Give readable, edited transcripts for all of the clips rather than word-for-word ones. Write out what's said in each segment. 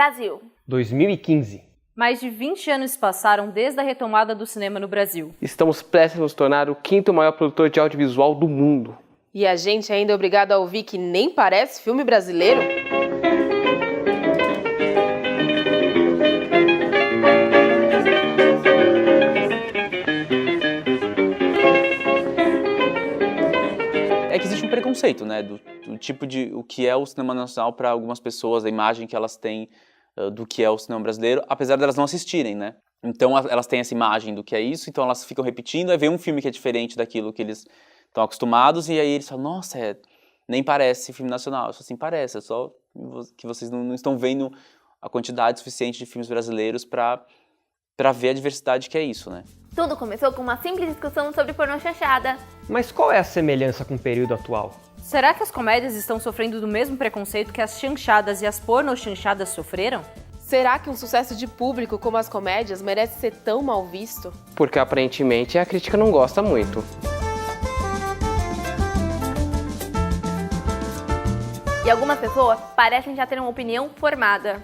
Brasil. 2015. Mais de 20 anos se passaram desde a retomada do cinema no Brasil. Estamos prestes a nos tornar o 5º maior produtor de audiovisual do mundo. E a gente ainda é obrigado a ouvir que nem parece filme brasileiro? É que existe um preconceito, né, do tipo de o que é o cinema nacional para algumas pessoas, a imagem que elas têm do que é o cinema brasileiro, apesar de elas não assistirem, né? Então elas têm essa imagem do que é isso, então elas ficam repetindo, aí vem um filme que é diferente daquilo que eles estão acostumados, e aí eles falam, nossa, nem parece filme nacional. Eu falo assim, parece, é só que vocês não estão vendo a quantidade suficiente de filmes brasileiros para ver a diversidade que é isso, né? Tudo começou com uma simples discussão sobre pornô chanchada. Mas qual é a semelhança com o período atual? Será que as comédias estão sofrendo do mesmo preconceito que as chanchadas e as pornochanchadas sofreram? Será que um sucesso de público como as comédias merece ser tão mal visto? Porque aparentemente a crítica não gosta muito. E algumas pessoas parecem já ter uma opinião formada.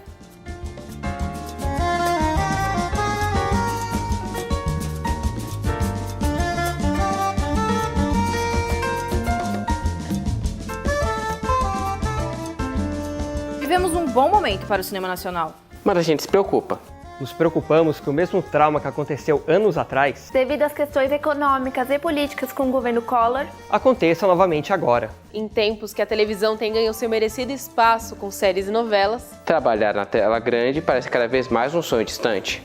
Vivemos um bom momento para o cinema nacional. Mas a gente se preocupa. Nos preocupamos que o mesmo trauma que aconteceu anos atrás Devido às questões econômicas e políticas com o governo Collor, aconteça novamente agora. Em tempos que a televisão tem ganho seu merecido espaço com séries e novelas, Trabalhar na tela grande parece cada vez mais um sonho distante.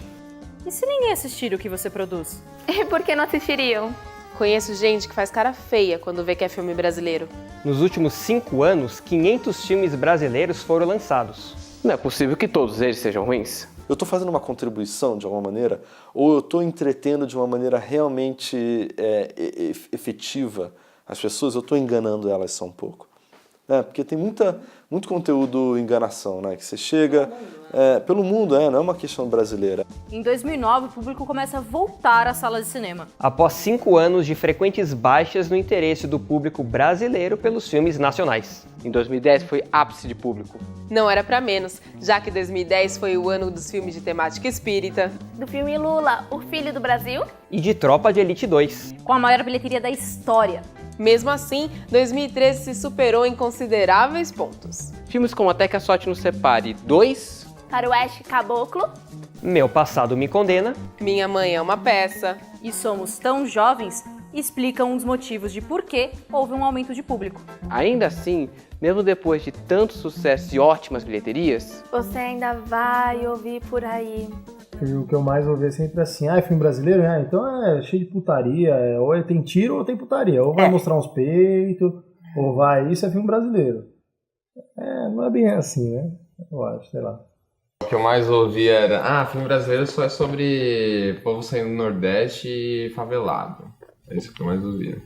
E se ninguém assistir o que você produz? e por que não assistiriam? conheço gente que faz cara feia quando vê que é filme brasileiro. Nos últimos 5 anos, 500 filmes brasileiros foram lançados. Não é possível que todos eles sejam ruins. Eu estou fazendo uma contribuição de alguma maneira, ou eu estou entretendo de uma maneira realmente efetiva as pessoas, eu estou enganando elas só um pouco. Porque tem muito conteúdo enganação, né? Que você chega pelo mundo, não é uma questão brasileira. Em 2009, o público começa a voltar às salas de cinema. Após 5 anos de frequentes baixas no interesse do público brasileiro pelos filmes nacionais. Em 2010 foi ápice de público. Não era pra menos, já que 2010 foi o ano dos filmes de temática espírita, Do filme Lula, o Filho do Brasil. E de Tropa de Elite 2. Com a maior bilheteria da história. Mesmo assim, 2013 se superou em consideráveis pontos. Filmes como Até que a Sorte Nos Separe 2, Faroeste Caboclo. Meu Passado Me Condena, Minha Mãe é uma Peça, E Somos Tão Jovens explicam os motivos de por que houve um aumento de público. Ainda assim, mesmo depois de tanto sucesso e ótimas bilheterias, Você ainda vai ouvir por aí. O que eu mais ouvi é sempre assim, é filme brasileiro, né? Então é cheio de putaria, ou tem tiro ou tem putaria, ou vai mostrar uns peitos, ou vai, isso é filme brasileiro. Não é bem assim, né? Eu acho, sei lá. O que eu mais ouvi era, filme brasileiro só é sobre povo saindo do Nordeste e favelado. É isso que eu mais ouvi.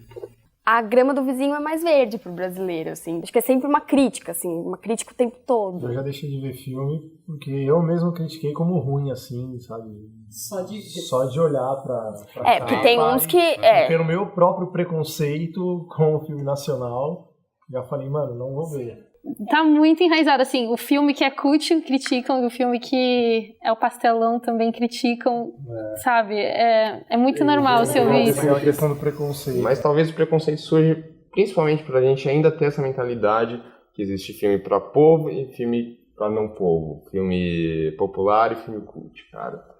A grama do vizinho é mais verde pro brasileiro, assim. Acho que é sempre uma crítica, assim, uma crítica o tempo todo. Eu já deixei de ver filme porque eu mesmo critiquei como ruim, assim, sabe? Só de olhar pra porque tem uns que... Pelo meu próprio preconceito com o filme nacional, já falei, mano, não vou ver. Tá muito enraizado, assim, o filme que é cult criticam, o filme que é o pastelão também criticam, sabe? É muito normal você ouvir isso. É uma questão do preconceito. Mas talvez o preconceito surge principalmente pra gente ainda ter essa mentalidade que existe filme pra povo e filme pra não povo. Filme popular e filme cult, cara.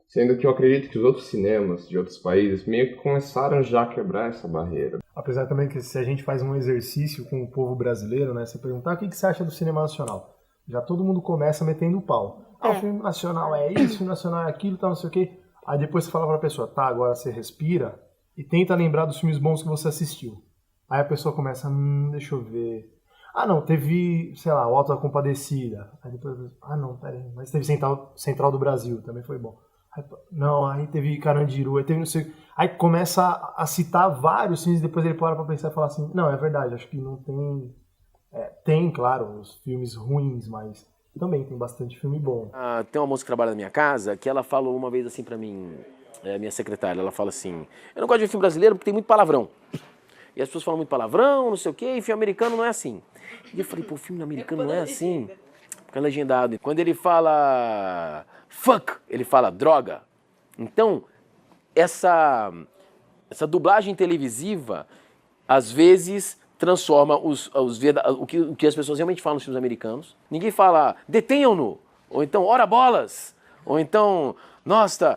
Sendo que eu acredito que os outros cinemas de outros países meio que começaram já a quebrar essa barreira. Apesar também que se a gente faz um exercício com o povo brasileiro, né? Você perguntar o que você acha do cinema nacional. Já todo mundo começa metendo o pau. O filme nacional é isso, o filme nacional é aquilo, tal, não sei o quê. Aí depois você fala pra pessoa, agora você respira e tenta lembrar dos filmes bons que você assistiu. Aí a pessoa começa, deixa eu ver. Não, teve, sei lá, o Auto da Compadecida. Aí depois, não, peraí, mas teve Central do Brasil, também foi bom. Aí teve Carandiru, aí teve não sei... Aí começa a citar vários filmes, depois ele para pra pensar e falar assim, não, é verdade, acho que não tem... Tem, claro, os filmes ruins, mas também tem bastante filme bom. Tem uma moça que trabalha na minha casa, que ela falou uma vez assim pra mim, minha secretária, ela fala assim, eu não gosto de ver filme brasileiro porque tem muito palavrão. E as pessoas falam muito palavrão, não sei o quê, e filme americano não é assim. E eu falei, filme americano não é assim? porque é legendado. Quando ele fala fuck, ele fala droga. Então, essa dublagem televisiva, às vezes, transforma o que as pessoas realmente falam nos filmes americanos. Ninguém fala, detenham-no, ou então, ora bolas, ou então, nossa,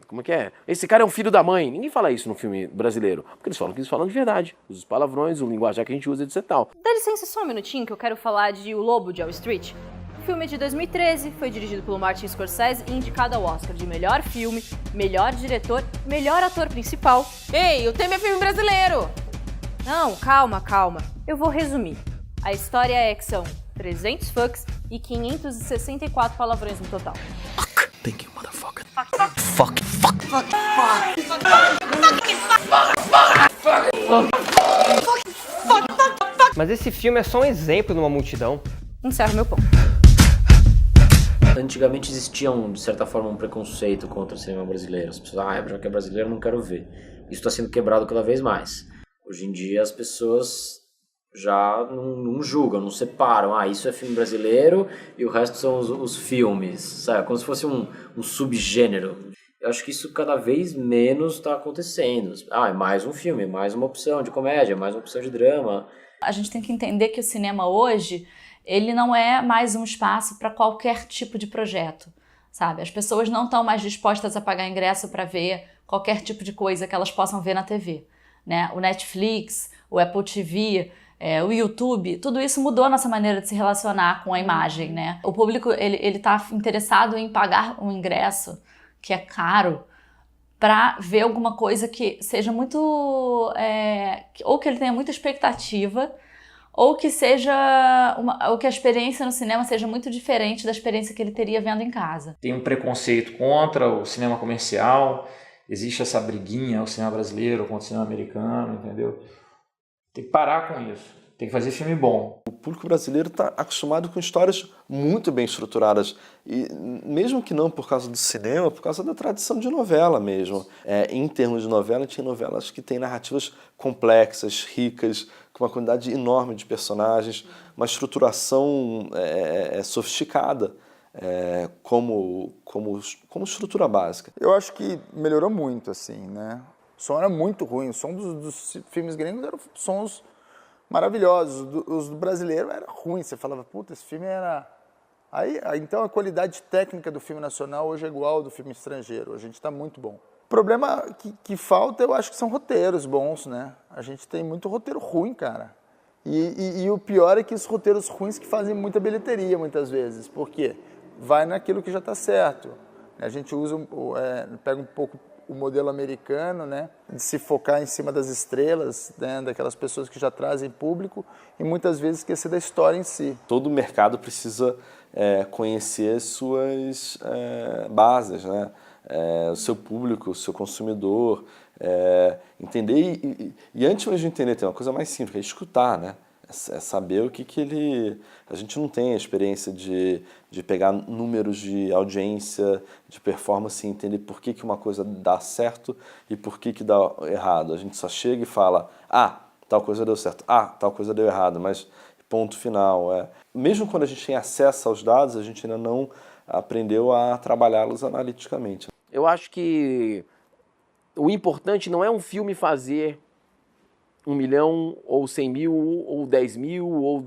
como é que é? Esse cara é um filho da mãe. Ninguém fala isso no filme brasileiro, porque eles falam o que eles falam de verdade. Os palavrões, o linguajar que a gente usa, etc. Tal. Dá licença só um minutinho que eu quero falar de O Lobo de Wall Street. O filme de 2013 foi dirigido pelo Martin Scorsese e indicado ao Oscar de melhor filme, melhor diretor, melhor ator principal. Ei, o tema é filme brasileiro! Não, calma. Eu vou resumir. A história é que são 300 fucks e 564 palavrões no total. Thank you, motherfucker. Mas esse filme é só um exemplo numa multidão. Encerro meu ponto. Antigamente existia, de certa forma, um preconceito contra o cinema brasileiro. As pessoas, já que é brasileiro, não quero ver. Isso está sendo quebrado cada vez mais. Hoje em dia, as pessoas já não julgam, não separam. Isso é filme brasileiro e o resto são os filmes, sabe? Como se fosse um subgênero. Eu acho que isso cada vez menos está acontecendo. É mais um filme, mais uma opção de comédia, mais uma opção de drama. A gente tem que entender que o cinema hoje, ele não é mais um espaço para qualquer tipo de projeto, sabe? As pessoas não estão mais dispostas a pagar ingresso para ver qualquer tipo de coisa que elas possam ver na TV, né? O Netflix, o Apple TV, o YouTube, tudo isso mudou a nossa maneira de se relacionar com a imagem, né? O público, ele tá interessado em pagar um ingresso que é caro para ver alguma coisa que seja muito... ou que ele tenha muita expectativa, ou que ou que a experiência no cinema seja muito diferente da experiência que ele teria vendo em casa. Tem um preconceito contra o cinema comercial, existe essa briguinha, o cinema brasileiro contra o cinema americano, entendeu? Tem que parar com isso, tem que fazer filme bom. O público brasileiro está acostumado com histórias muito bem estruturadas, e mesmo que não por causa do cinema, por causa da tradição de novela mesmo. Em termos de novela, tinha novelas que têm narrativas complexas, ricas, com uma quantidade enorme de personagens, uma estruturação sofisticada, como estrutura básica. Eu acho que melhorou muito, assim, né? O som era muito ruim, o som dos filmes gringos eram sons maravilhosos, os do brasileiro era ruim, você falava, puta, esse filme era... Aí, então a qualidade técnica do filme nacional hoje é igual ao do filme estrangeiro, a gente está muito bom. O problema que falta, eu acho que são roteiros bons, né? A gente tem muito roteiro ruim, cara. E o pior é que os roteiros ruins que fazem muita bilheteria, muitas vezes. Por quê? Vai naquilo que já está certo. A gente pega um pouco o modelo americano, né? De se focar em cima das estrelas, né? Daquelas pessoas que já trazem público e muitas vezes esquecer da história em si. Todo mercado precisa conhecer suas bases, né? O seu público, o seu consumidor, entender e antes mesmo de entender tem uma coisa mais simples, que é escutar, né? É saber o que ele... A gente não tem a experiência de pegar números de audiência, de performance e entender por que uma coisa dá certo e por que dá errado. A gente só chega e fala, tal coisa deu certo, tal coisa deu errado, mas ponto final. Mesmo quando a gente tem acesso aos dados, a gente ainda não aprendeu a trabalhá-los analiticamente. Eu acho que o importante não é um filme fazer 1 milhão, ou 100 mil, ou 10 mil, ou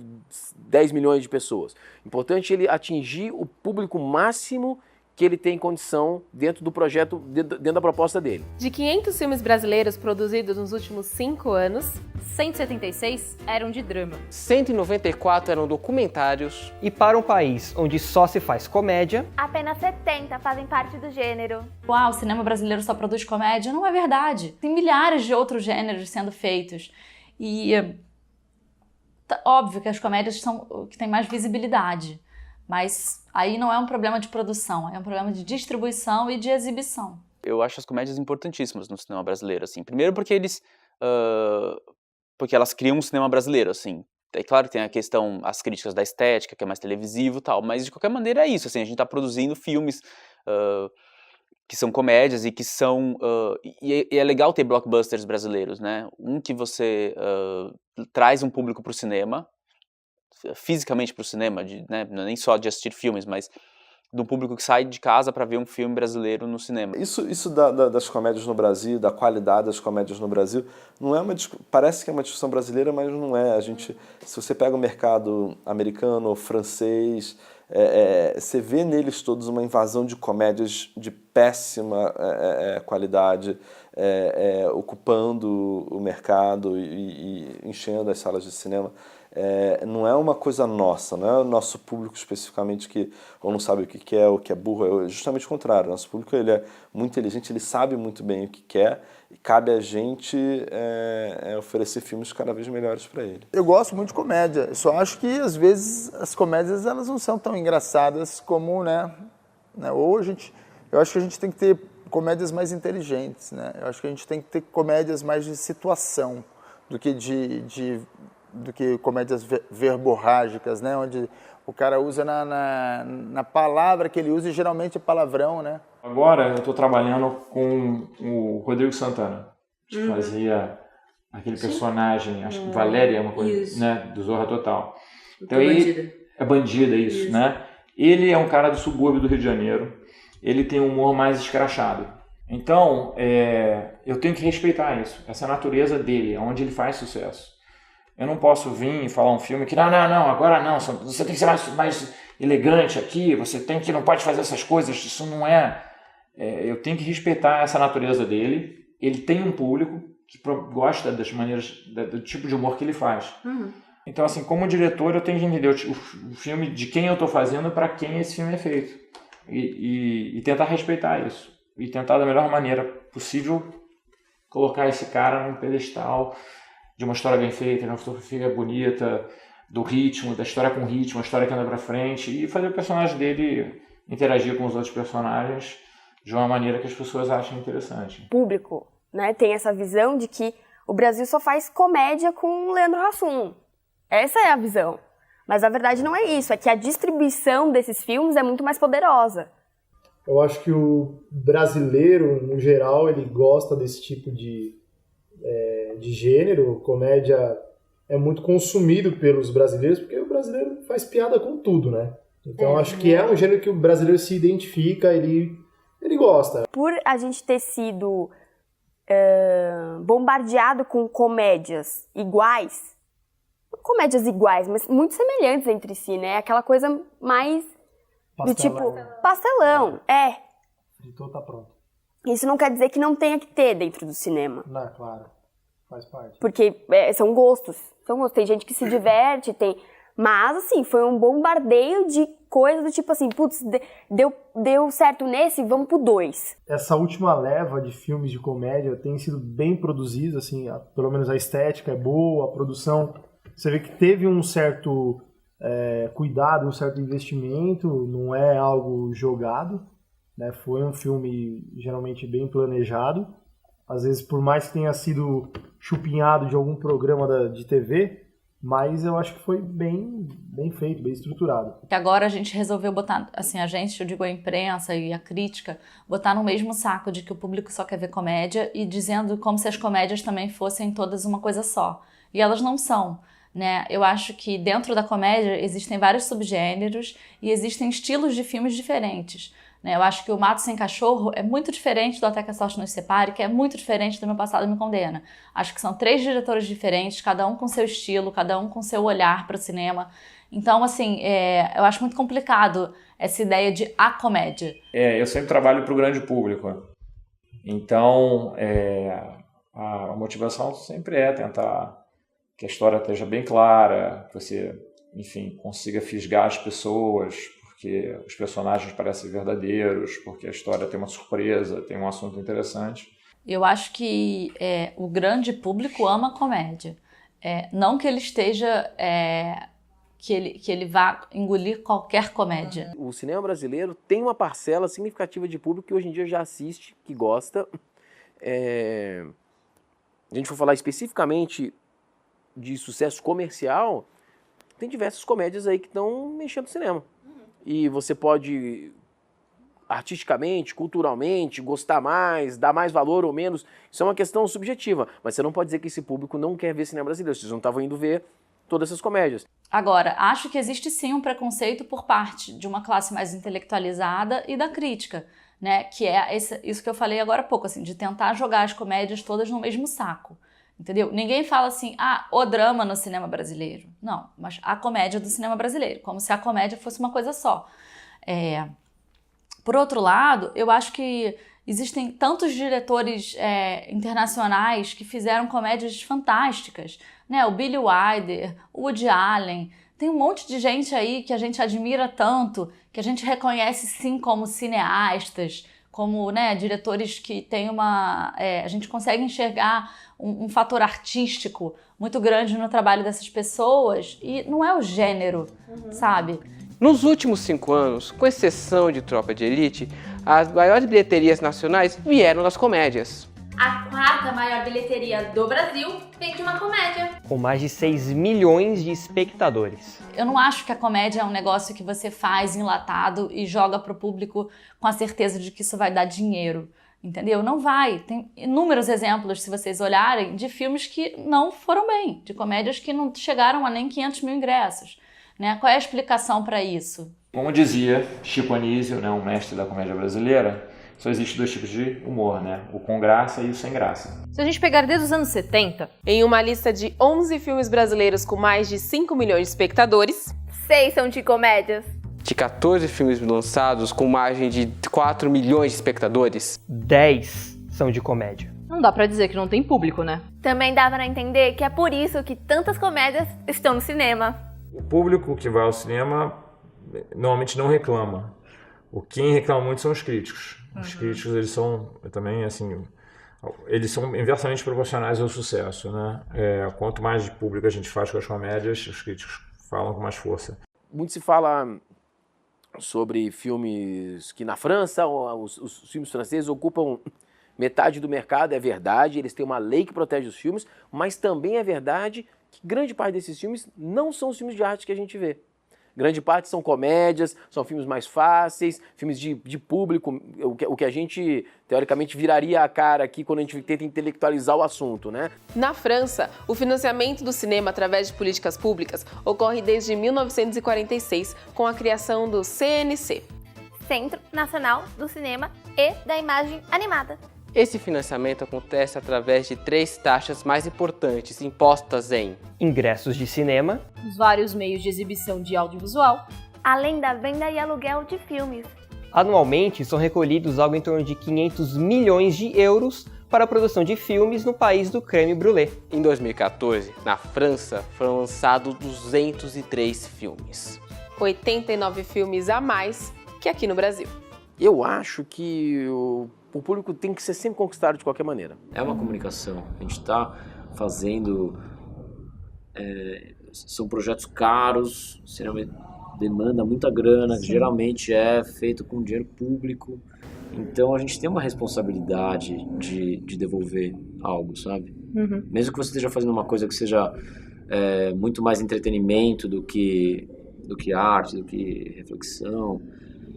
10 milhões de pessoas. Importante ele atingir o público máximo que ele tem condição dentro do projeto, dentro da proposta dele. De 500 filmes brasileiros produzidos nos últimos 5 anos, 176 eram de drama. 194 eram documentários. E para um país onde só se faz comédia, apenas 70 fazem parte do gênero. O cinema brasileiro só produz comédia? Não é verdade. Tem milhares de outros gêneros sendo feitos. E óbvio que as comédias são que têm mais visibilidade. Mas aí não é um problema de produção, é um problema de distribuição e de exibição. Eu acho as comédias importantíssimas no cinema brasileiro, assim. Primeiro porque porque elas criam um cinema brasileiro, assim. É claro que tem a questão, as críticas da estética, que é mais televisivo e tal, mas de qualquer maneira é isso, assim. A gente está produzindo filmes que são comédias e que são... e é legal ter blockbusters brasileiros, né? Que você traz um público para o cinema, fisicamente para o cinema, né, não é nem só de assistir filmes, mas do público que sai de casa para ver um filme brasileiro no cinema. Isso das comédias no Brasil, da qualidade das comédias no Brasil, não é parece que é uma discussão brasileira, mas não é. Se você pega o mercado americano ou francês, você vê neles todos uma invasão de comédias de péssima qualidade, ocupando o mercado e enchendo as salas de cinema. Não é uma coisa nossa, não é o nosso público especificamente que ou não sabe o que quer, ou que é burro, é justamente o contrário. Nosso público ele é muito inteligente, ele sabe muito bem o que quer e cabe a gente oferecer filmes cada vez melhores para ele. Eu gosto muito de comédia, eu só acho que às vezes as comédias elas não são tão engraçadas como, né? Ou eu acho que a gente tem que ter comédias mais inteligentes, né? Eu acho que a gente tem que ter comédias mais de situação do que do que comédias verborrágicas, né? Onde o cara usa na palavra que ele usa e geralmente é palavrão, né? Agora eu estou trabalhando com o Rodrigo Santana, que fazia aquele personagem, acho que Valéria é uma coisa, né, do Zorra Total. Então é bandida isso, né? Ele é um cara do subúrbio do Rio de Janeiro, ele tem um humor mais escrachado. Então eu tenho que respeitar isso, essa natureza dele, onde ele faz sucesso. Eu não posso vir e falar um filme que não, agora não, você tem que ser mais elegante aqui, não pode fazer essas coisas, isso não é... Eu tenho que respeitar essa natureza dele, ele tem um público que gosta das maneiras, do tipo de humor que ele faz. Então, assim, como diretor, eu tenho que entender o filme, de quem eu estou fazendo, para quem esse filme é feito. E tentar respeitar isso. E tentar, da melhor maneira possível, colocar esse cara num pedestal de uma história bem feita, de uma fotografia bonita, do ritmo, da história com ritmo, a história que anda pra frente, e fazer o personagem dele interagir com os outros personagens de uma maneira que as pessoas achem interessante. O público, né, tem essa visão de que o Brasil só faz comédia com Leandro Hassum. Essa é a visão. Mas a verdade não é isso, é que a distribuição desses filmes é muito mais poderosa. Eu acho que o brasileiro, no geral, ele gosta desse tipo de gênero. Comédia é muito consumido pelos brasileiros, porque o brasileiro faz piada com tudo, né? Então acho que é um gênero que o brasileiro se identifica, ele gosta. Por a gente ter sido bombardeado com comédias iguais, mas muito semelhantes entre si, né? Aquela coisa mais do tipo pastelão. Então tá pronto. Isso não quer dizer que não tenha que ter dentro do cinema. Não, claro. Faz parte. Porque são gostos. Tem gente que se diverte, Mas, assim, foi um bombardeio de coisas do tipo assim, putz, deu certo nesse, vamos pro 2. Essa última leva de filmes de comédia tem sido bem produzida, assim, pelo menos a estética é boa, a produção, você vê que teve um certo cuidado, um certo investimento, não é algo jogado, né? Foi um filme geralmente bem planejado. Às vezes, por mais que tenha sido chupinhado de algum programa de TV, mas eu acho que foi bem feito, bem estruturado. Que agora a gente resolveu botar, assim, eu digo a imprensa e a crítica, botar no mesmo saco de que o público só quer ver comédia e dizendo como se as comédias também fossem todas uma coisa só. E elas não são, né? Eu acho que dentro da comédia existem vários subgêneros e existem estilos de filmes diferentes. Eu acho que o Mato Sem Cachorro é muito diferente do Até que a Sorte Nos Separe, que é muito diferente do Meu Passado Me Condena. Acho que são 3 diretores diferentes, cada um com seu estilo, cada um com seu olhar para o cinema. Então, assim, eu acho muito complicado essa ideia de a comédia. Eu sempre trabalho para o grande público. Então, a motivação sempre é tentar que a história esteja bem clara, que você, enfim, consiga fisgar as pessoas, porque os personagens parecem verdadeiros, porque a história tem uma surpresa, tem um assunto interessante. Eu acho que o grande público ama a comédia. Não que ele esteja... que ele vá engolir qualquer comédia. O cinema brasileiro tem uma parcela significativa de público que hoje em dia já assiste, que gosta. Se a gente for falar especificamente de sucesso comercial, tem diversas comédias aí que estão mexendo no cinema. E você pode, artisticamente, culturalmente, gostar mais, dar mais valor ou menos. Isso é uma questão subjetiva. Mas você não pode dizer que esse público não quer ver cinema brasileiro. Vocês não estavam indo ver todas essas comédias. Agora, acho que existe sim um preconceito por parte de uma classe mais intelectualizada e da crítica, né? Que é isso que eu falei agora há pouco, assim, de tentar jogar as comédias todas no mesmo saco. Entendeu? Ninguém fala assim, o drama no cinema brasileiro. Não, mas a comédia do cinema brasileiro, como se a comédia fosse uma coisa só. Por outro lado, eu acho que existem tantos diretores internacionais que fizeram comédias fantásticas, né? O Billy Wilder, o Woody Allen, tem um monte de gente aí que a gente admira tanto, que a gente reconhece sim como cineastas, como, né, diretores que têm a gente consegue enxergar um fator artístico muito grande no trabalho dessas pessoas, e não é o gênero, sabe? Nos últimos 5 anos, com exceção de Tropa de Elite, as maiores bilheterias nacionais vieram das comédias. A 4ª maior bilheteria do Brasil vem de uma comédia. Com mais de 6 milhões de espectadores. Eu não acho que a comédia é um negócio que você faz enlatado e joga pro público com a certeza de que isso vai dar dinheiro, entendeu? Não vai. Tem inúmeros exemplos, se vocês olharem, de filmes que não foram bem, de comédias que não chegaram a nem 500 mil ingressos, né? Qual é a explicação para isso? Como dizia Chico Anísio, né, um mestre da comédia brasileira, só existe 2 tipos de humor, né? O com graça e o sem graça. Se a gente pegar desde os anos 70... Em uma lista de 11 filmes brasileiros com mais de 5 milhões de espectadores... 6 são de comédias. De 14 filmes lançados com margem de 4 milhões de espectadores, 10 são de comédia. Não dá pra dizer que não tem público, né? Também dá pra entender que é por isso que tantas comédias estão no cinema. O público que vai ao cinema normalmente não reclama. Quem reclama muito são os críticos. Os críticos, eles são também, assim, eles são inversamente proporcionais ao sucesso, né? Quanto mais de público a gente faz com as comédias, os críticos falam com mais força. Muito se fala sobre filmes que na França, os filmes franceses ocupam metade do mercado, é verdade, eles têm uma lei que protege os filmes, mas também é verdade que grande parte desses filmes não são os filmes de arte que a gente vê. Grande parte são comédias, são filmes mais fáceis, filmes de público, o que a gente, teoricamente, viraria a cara aqui quando a gente tenta intelectualizar o assunto, né? Na França, o financiamento do cinema através de políticas públicas ocorre desde 1946, com a criação do CNC. Centro Nacional do Cinema e da Imagem Animada. Esse financiamento acontece através de 3 taxas mais importantes impostas em ingressos de cinema, os vários meios de exibição de audiovisual, além da venda e aluguel de filmes. Anualmente são recolhidos algo em torno de 500 milhões de euros para a produção de filmes no país do crème brûlée. Em 2014, na França, foram lançados 203 filmes. 89 filmes a mais que aqui no Brasil. Eu acho que o público tem que ser sempre conquistado de qualquer maneira. É uma comunicação. A gente está fazendo... são projetos caros, cinema demanda muita grana, Sim. geralmente é feito com dinheiro público. Então a gente tem uma responsabilidade de devolver algo, sabe? Mesmo que você esteja fazendo uma coisa que seja muito mais entretenimento do que arte, do que reflexão,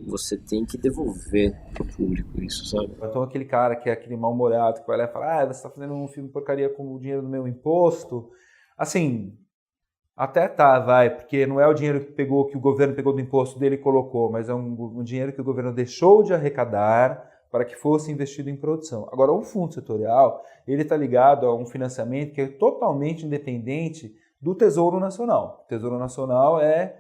você tem que devolver pro público isso, sabe? Então aquele cara que é aquele mal-humorado que vai lá e fala, você tá fazendo um filme porcaria com o dinheiro do meu imposto. Assim, até vai, porque não é o dinheiro que o governo pegou do imposto dele e colocou, mas é um dinheiro que o governo deixou de arrecadar para que fosse investido em produção. Agora, o fundo setorial, ele está ligado a um financiamento que é totalmente independente do Tesouro Nacional. O Tesouro Nacional é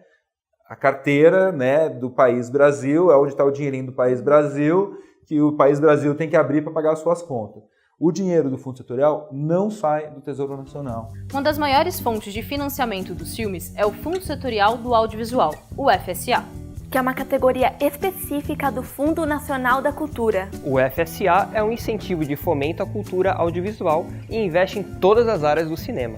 a carteira, né, do país Brasil, é onde está o dinheirinho do país Brasil, que o país Brasil tem que abrir para pagar as suas contas. O dinheiro do fundo setorial não sai do Tesouro Nacional. Uma das maiores fontes de financiamento dos filmes é o Fundo Setorial do Audiovisual, o FSA. Que é uma categoria específica do Fundo Nacional da Cultura. O FSA é um incentivo de fomento à cultura audiovisual e investe em todas as áreas do cinema,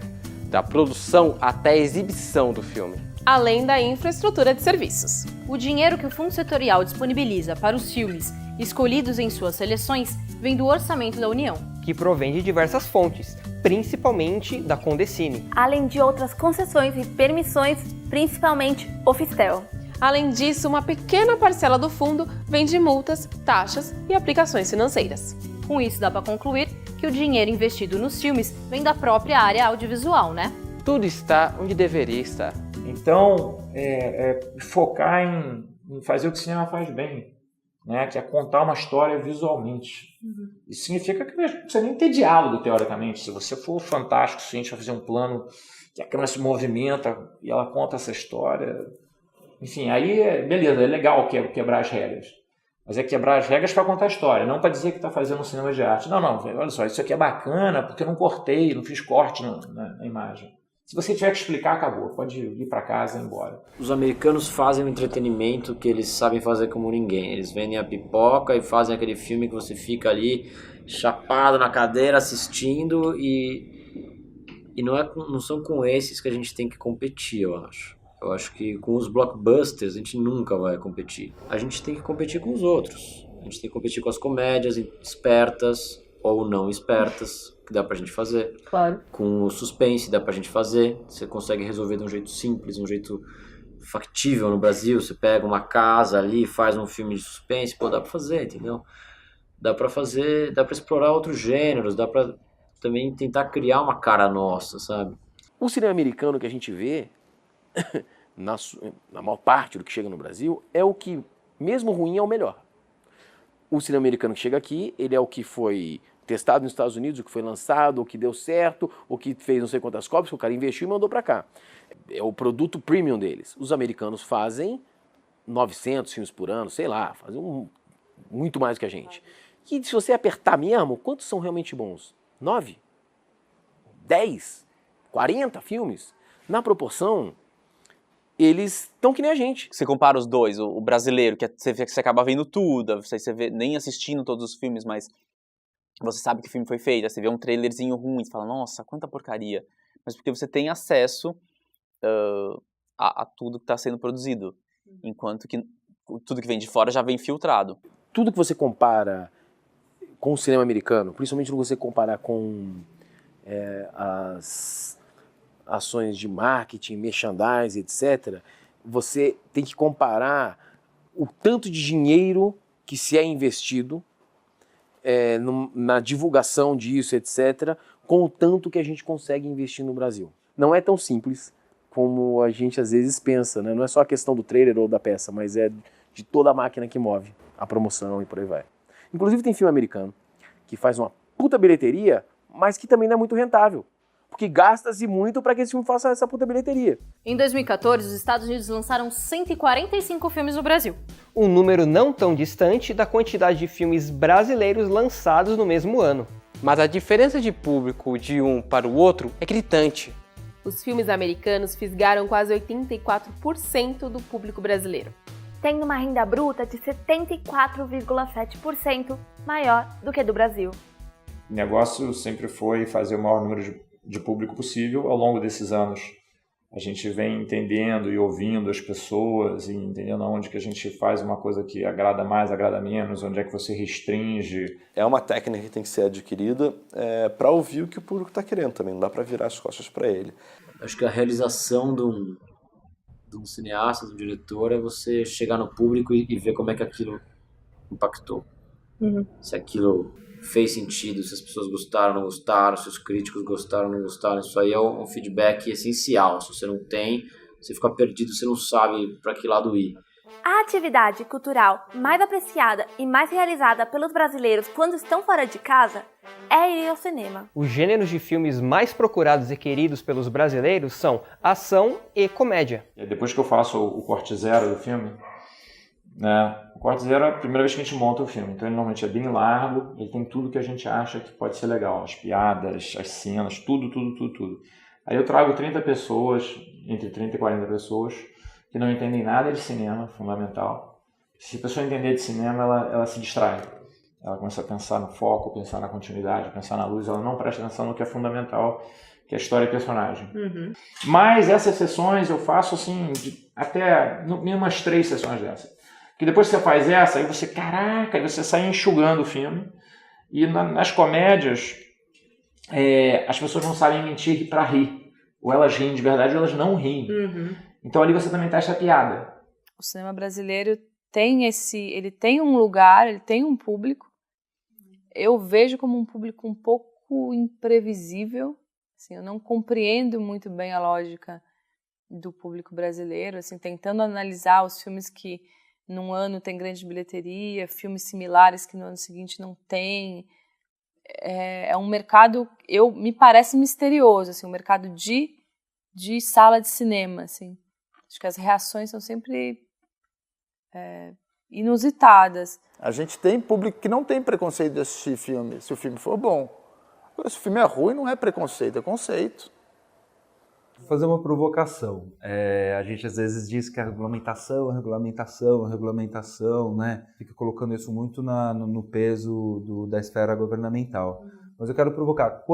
da produção até a exibição do filme, além da infraestrutura de serviços. O dinheiro que o Fundo Setorial disponibiliza para os filmes escolhidos em suas seleções vem do orçamento da União, que provém de diversas fontes, principalmente da Condecine, além de outras concessões e permissões, principalmente o Fistel. Além disso, uma pequena parcela do fundo vem de multas, taxas e aplicações financeiras. Com isso, dá para concluir que o dinheiro investido nos filmes vem da própria área audiovisual, né? tudo está onde deveria estar. Então, focar em fazer o que o cinema faz bem, né? Que é contar uma história visualmente. Isso significa que não precisa nem ter diálogo, teoricamente. Se você for fantástico o suficiente para fazer um plano que a câmera se movimenta e ela conta essa história, enfim, aí beleza, é legal quebrar as regras. Mas é quebrar as regras para contar a história, não para dizer que está fazendo um cinema de arte. Não, olha só, isso aqui é bacana porque eu não cortei, não fiz corte na imagem. Se você tiver que explicar, acabou. Pode ir para casa e ir embora. Os americanos fazem o entretenimento que eles sabem fazer como ninguém. Eles vendem a pipoca e fazem aquele filme que você fica ali chapado na cadeira assistindo e não são com esses que a gente tem que competir, eu acho. Eu acho que com os blockbusters a gente nunca vai competir. A gente tem que competir com os outros. A gente tem que competir com as comédias espertas ou não espertas, que dá pra gente fazer. Claro. Com o suspense dá pra gente fazer. Você consegue resolver de um jeito simples, um jeito factível no Brasil. Você pega uma casa ali, faz um filme de suspense, dá pra fazer, entendeu? Dá pra fazer, dá pra explorar outros gêneros, dá pra também tentar criar uma cara nossa, sabe? O cinema americano que a gente vê, na maior parte do que chega no Brasil, é o que, mesmo ruim, é o melhor. O cinema americano que chega aqui, ele é o que foi testado nos Estados Unidos, o que foi lançado, o que deu certo, o que fez não sei quantas cópias, que o cara investiu e mandou pra cá. É o produto premium deles. Os americanos fazem 900 filmes por ano, sei lá, fazem muito mais do que a gente. E se você apertar mesmo, quantos são realmente bons? 9? 10? 40 filmes? Na proporção, eles estão que nem a gente. Você compara os dois, o brasileiro, que você acaba vendo tudo, você vê, nem assistindo todos os filmes, mas você sabe que o filme foi feito, aí você vê um trailerzinho ruim, você fala, nossa, quanta porcaria. Mas porque você tem acesso a tudo que está sendo produzido, enquanto que tudo que vem de fora já vem filtrado. Tudo que você compara com o cinema americano, principalmente quando você comparar com as ações de marketing, merchandising, etc., você tem que comparar o tanto de dinheiro que se é investido na divulgação disso, etc., com o tanto que a gente consegue investir no Brasil. Não é tão simples como a gente às vezes pensa, né? Não é só a questão do trailer ou da peça, mas é de toda a máquina que move a promoção e por aí vai. Inclusive tem filme americano que faz uma puta bilheteria, mas que também não é muito rentável. Porque gasta-se muito para que esse filme faça essa puta bilheteria. Em 2014, os Estados Unidos lançaram 145 filmes no Brasil. Um número não tão distante da quantidade de filmes brasileiros lançados no mesmo ano. Mas a diferença de público de um para o outro é gritante. Os filmes americanos fisgaram quase 84% do público brasileiro, tendo uma renda bruta de 74,7% maior do que do Brasil. O negócio sempre foi fazer o maior número de público possível. Ao longo desses anos, a gente vem entendendo e ouvindo as pessoas e entendendo onde que a gente faz uma coisa que agrada mais, agrada menos, onde é que você restringe. É uma técnica que tem que ser adquirida para ouvir o que o público está querendo também, não dá para virar as costas para ele. Acho que a realização de um cineasta, de um diretor, é você chegar no público e ver como é que aquilo impactou. Se aquilo fez sentido, se as pessoas gostaram, não gostaram, se os críticos gostaram, não gostaram. Isso aí é um feedback essencial. Se você não tem, você fica perdido, você não sabe para que lado ir. A atividade cultural mais apreciada e mais realizada pelos brasileiros quando estão fora de casa é ir ao cinema. Os gêneros de filmes mais procurados e queridos pelos brasileiros são ação e comédia. Depois que eu faço o corte zero do filme, né, o corte zero é a primeira vez que a gente monta o filme, então ele normalmente é bem largo, ele tem tudo que a gente acha que pode ser legal, as piadas, as cenas, tudo. Aí eu trago 30 pessoas, entre 30 e 40 pessoas, que não entendem nada de cinema, fundamental. Se a pessoa entender de cinema, ela se distrai. Ela começa a pensar no foco, pensar na continuidade, pensar na luz, ela não presta atenção no que é fundamental, que é a história e personagem. Mas essas sessões eu faço assim, até umas 3 sessões dessas. Que depois que você faz essa, aí você, caraca, aí você sai enxugando o filme. E nas comédias, as pessoas não sabem mentir para rir. Ou elas riem de verdade ou elas não riem. Então ali você também testa a piada. O cinema brasileiro ele tem um lugar, ele tem um público. Eu vejo como um público um pouco imprevisível, Assim, eu não compreendo muito bem a lógica do público brasileiro, assim, tentando analisar os filmes que num ano tem grande bilheteria, filmes similares que no ano seguinte não tem. É um mercado, me parece misterioso, assim, um mercado de sala de cinema, assim. Acho que as reações são sempre inusitadas. A gente tem público que não tem preconceito de assistir filme, se o filme for bom. Se o filme é ruim, não é preconceito, é conceito. Vou fazer uma provocação. A gente às vezes diz que a regulamentação, né? Fica colocando isso muito no peso da esfera governamental. Mas eu quero provocar.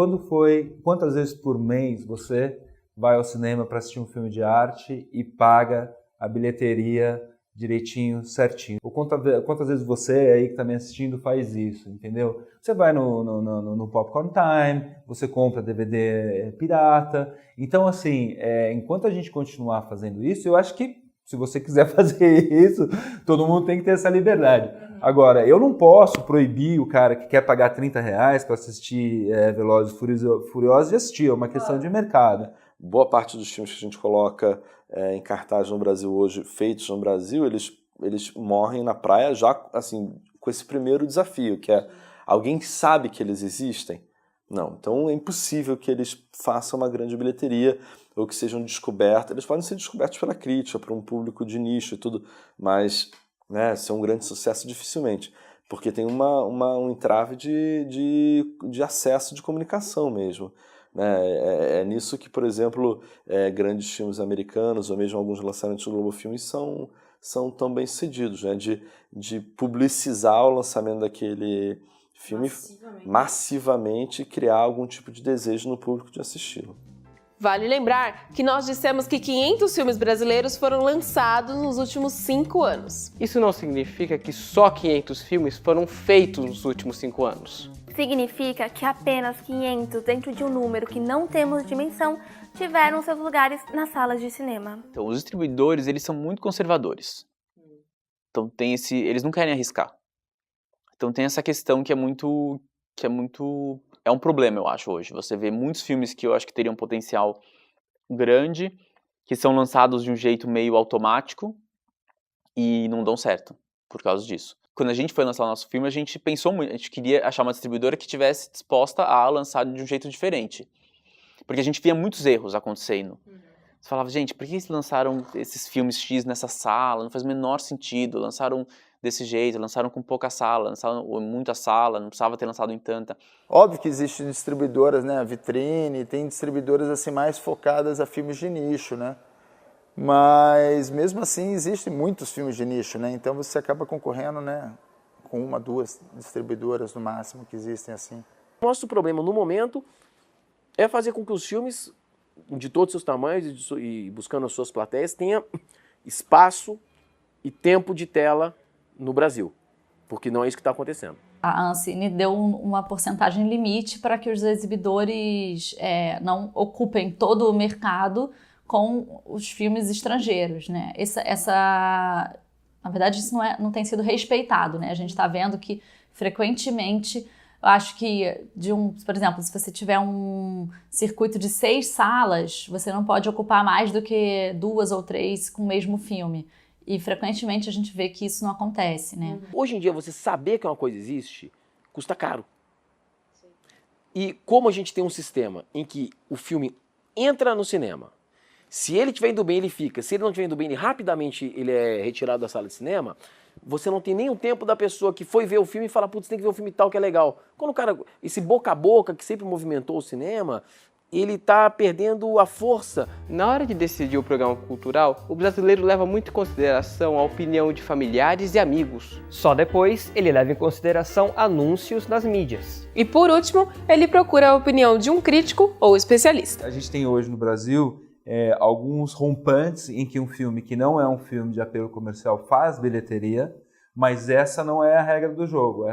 Quantas vezes por mês você vai ao cinema para assistir um filme de arte e paga a bilheteria direitinho, certinho? Ou quantas vezes você aí que está me assistindo faz isso, entendeu? Você vai no Popcorn Time, você compra DVD pirata. Então, assim, enquanto a gente continuar fazendo isso, eu acho que se você quiser fazer isso, todo mundo tem que ter essa liberdade. Agora, eu não posso proibir o cara que quer pagar R$30 para assistir Velozes e Furiosos de assistir, é uma questão de mercado. Boa parte dos filmes que a gente coloca em cartaz no Brasil hoje, feitos no Brasil, eles morrem na praia já assim, com esse primeiro desafio, que é alguém sabe que eles existem? Não, então é impossível que eles façam uma grande bilheteria ou que sejam descobertos. Eles podem ser descobertos pela crítica, por um público de nicho e tudo, mas ser um grande sucesso dificilmente, porque tem um entrave de acesso de comunicação mesmo. É nisso que, por exemplo, grandes filmes americanos ou mesmo alguns lançamentos do Globo Filmes são tão bem sucedidos, né? De publicizar o lançamento daquele filme massivamente e criar algum tipo de desejo no público de assisti-lo. Vale lembrar que nós dissemos que 500 filmes brasileiros foram lançados nos últimos 5 anos. Isso não significa que só 500 filmes foram feitos nos últimos 5 anos. Significa que apenas 500 dentro de um número que não temos dimensão tiveram seus lugares nas salas de cinema. Então, os distribuidores, eles são muito conservadores. Então, eles não querem arriscar. Então, tem essa questão que é um problema, eu acho, hoje. Você vê muitos filmes que eu acho que teriam um potencial grande, que são lançados de um jeito meio automático e não dão certo por causa disso. Quando a gente foi lançar o nosso filme, a gente pensou muito, a gente queria achar uma distribuidora que estivesse disposta a lançar de um jeito diferente. Porque a gente via muitos erros acontecendo. Você falava, gente, por que eles lançaram esses filmes X nessa sala? Não faz o menor sentido. Lançaram desse jeito, lançaram com pouca sala, lançaram muita sala, não precisava ter lançado em tanta. Óbvio que existem distribuidoras, né, a Vitrine, tem distribuidoras assim mais focadas a filmes de nicho, né? Mas mesmo assim existem muitos filmes de nicho, né? Então você acaba concorrendo, né, com 1, 2 distribuidoras no máximo que existem assim. Nosso problema no momento é fazer com que os filmes de todos os seus tamanhos e buscando as suas plateias tenham espaço e tempo de tela no Brasil, porque não é isso que está acontecendo. A Ancine deu uma porcentagem limite para que os exibidores não ocupem todo o mercado com os filmes estrangeiros, né? Na verdade, isso não tem sido respeitado, né? A gente está vendo que frequentemente, eu acho que por exemplo, se você tiver um circuito de 6 salas, você não pode ocupar mais do que 2 ou 3 com o mesmo filme. E frequentemente a gente vê que isso não acontece, né? Hoje em dia, você saber que uma coisa existe, custa caro. Sim. E como a gente tem um sistema em que o filme entra no cinema, se ele estiver indo bem, ele fica. Se ele não estiver indo bem, rapidamente ele é retirado da sala de cinema. Você não tem nem o tempo da pessoa que foi ver o filme e fala, putz, tem que ver o filme tal que é legal. Quando o cara, esse boca a boca que sempre movimentou o cinema, ele está perdendo a força. Na hora de decidir o programa cultural, o brasileiro leva muito em consideração a opinião de familiares e amigos. Só depois, ele leva em consideração anúncios nas mídias. E por último, ele procura a opinião de um crítico ou especialista. A gente tem hoje no Brasil alguns rompantes em que um filme que não é um filme de apelo comercial faz bilheteria, mas essa não é a regra do jogo.